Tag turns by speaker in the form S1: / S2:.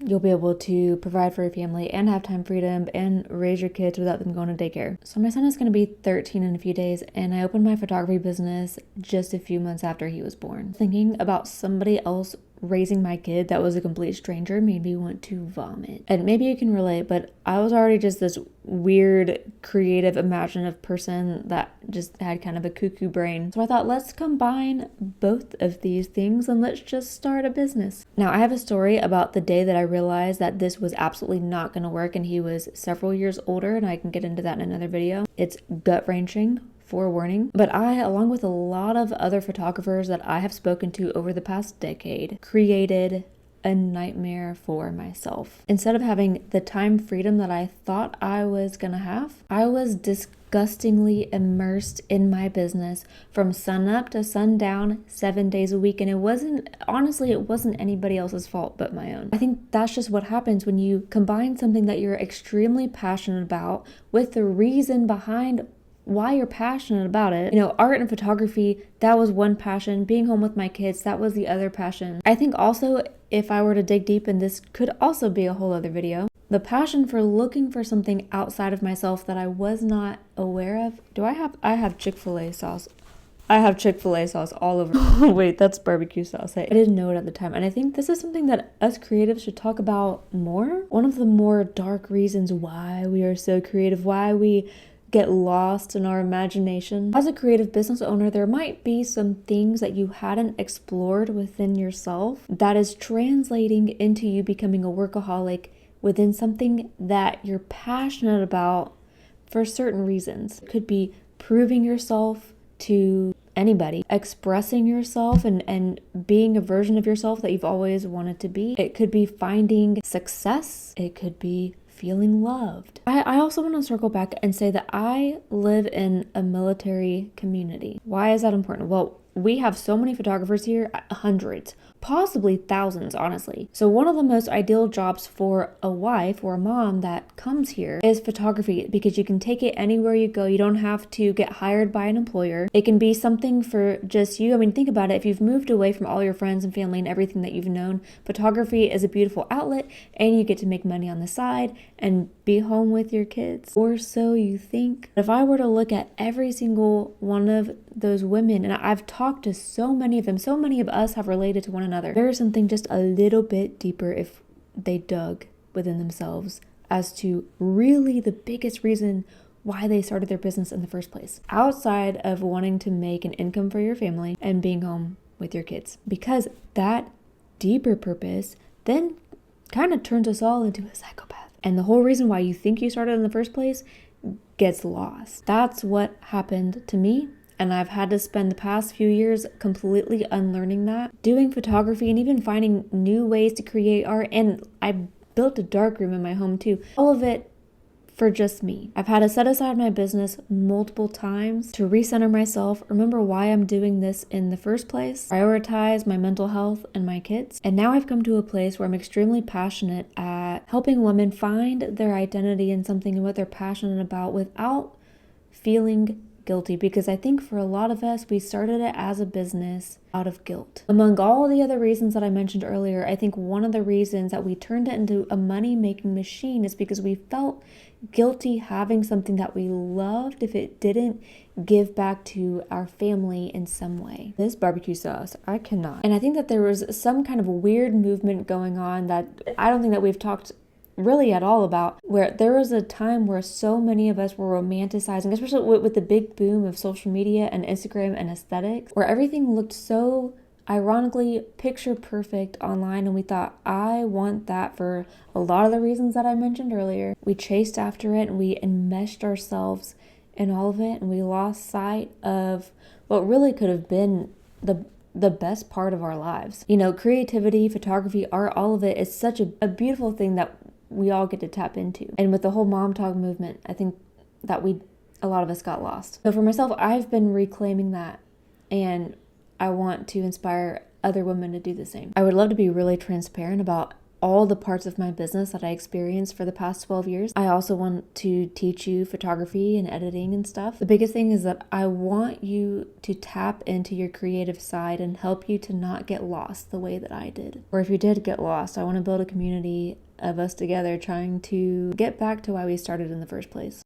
S1: you'll be able to provide for your family and have time freedom and raise your kids without them going to daycare. So my son is going to be 13 in a few days, and I opened my photography business just a few months after he was born. Thinking about somebody else raising my kid that was a complete stranger made me want to vomit. And maybe you can relate, but I was already just this weird, creative, imaginative person that just had kind of a cuckoo brain. So I thought, let's combine both of these things and let's just start a business. Now, I have a story about the day that I realized that this was absolutely not going to work, and he was several years older, and I can get into that in another video. It's gut-wrenching, forewarning, but I, along with a lot of other photographers that I have spoken to over the past decade, created a nightmare for myself. Instead of having the time freedom that I thought I was gonna have, I was disgustingly immersed in my business from sun up to sundown 7 days a week, and it wasn't anybody else's fault but my own. I think that's just what happens when you combine something that you're extremely passionate about with the reason behind why you're passionate about it. You know, art and photography, that was one passion. Being home with my kids, that was the other passion. I think also, if I were to dig deep, and this could also be a whole other video, the passion for looking for something outside of myself that I was not aware of. I have Chick-fil-A sauce. I have Chick-fil-A sauce all over. Wait, that's barbecue sauce. I didn't know it at the time. And I think this is something that us creatives should talk about more. One of the more dark reasons why we are so creative, why we get lost in our imagination. As a creative business owner, there might be some things that you hadn't explored within yourself that is translating into you becoming a workaholic within something that you're passionate about for certain reasons. It could be proving yourself to anybody, expressing yourself and being a version of yourself that you've always wanted to be. It could be finding success. It could be feeling loved. I also want to circle back and say that I live in a military community. Why is that important? Well, we have so many photographers here, hundreds, possibly thousands, honestly. So one of the most ideal jobs for a wife or a mom that comes here is photography, because you can take it anywhere you go. You don't have to get hired by an employer. It can be something for just you. I mean, think about it. If you've moved away from all your friends and family and everything that you've known, photography is a beautiful outlet, and you get to make money on the side and be home with your kids. Or so you think. If I were to look at every single one of those women, and I've talked to so many of them, so many of us have related to one another, there is something just a little bit deeper if they dug within themselves as to really the biggest reason why they started their business in the first place, outside of wanting to make an income for your family and being home with your kids. Because that deeper purpose then kind of turns us all into a psychopath. And the whole reason why you think you started in the first place gets lost. That's what happened to me. And I've had to spend the past few years completely unlearning that, doing photography and even finding new ways to create art. And I built a darkroom in my home too. All of it for just me. I've had to set aside my business multiple times to recenter myself, remember why I'm doing this in the first place, prioritize my mental health and my kids. And now I've come to a place where I'm extremely passionate at helping women find their identity in something and what they're passionate about without feeling guilty, because I think for a lot of us, we started it as a business out of guilt. Among all the other reasons that I mentioned earlier, I think one of the reasons that we turned it into a money-making machine is because we felt guilty having something that we loved if it didn't give back to our family in some way. This barbecue sauce, I cannot. And I think that there was some kind of weird movement going on that I don't think that we've talked really at all about, where there was a time where so many of us were romanticizing, especially with the big boom of social media and Instagram and aesthetics, where everything looked so ironically picture perfect online, and we thought, I want that for a lot of the reasons that I mentioned earlier. We chased after it and we enmeshed ourselves in all of it, and we lost sight of what really could have been the best part of our lives. You know, creativity, photography, art, all of it is such a beautiful thing that we all get to tap into. And with the whole mom talk movement, I think that a lot of us got lost. So for myself, I've been reclaiming that, and I want to inspire other women to do the same. I would love to be really transparent about all the parts of my business that I experienced for the past 12 years. I also want to teach you photography and editing and stuff. The biggest thing is that I want you to tap into your creative side and help you to not get lost the way that I did. Or if you did get lost, I want to build a community of us together trying to get back to why we started in the first place.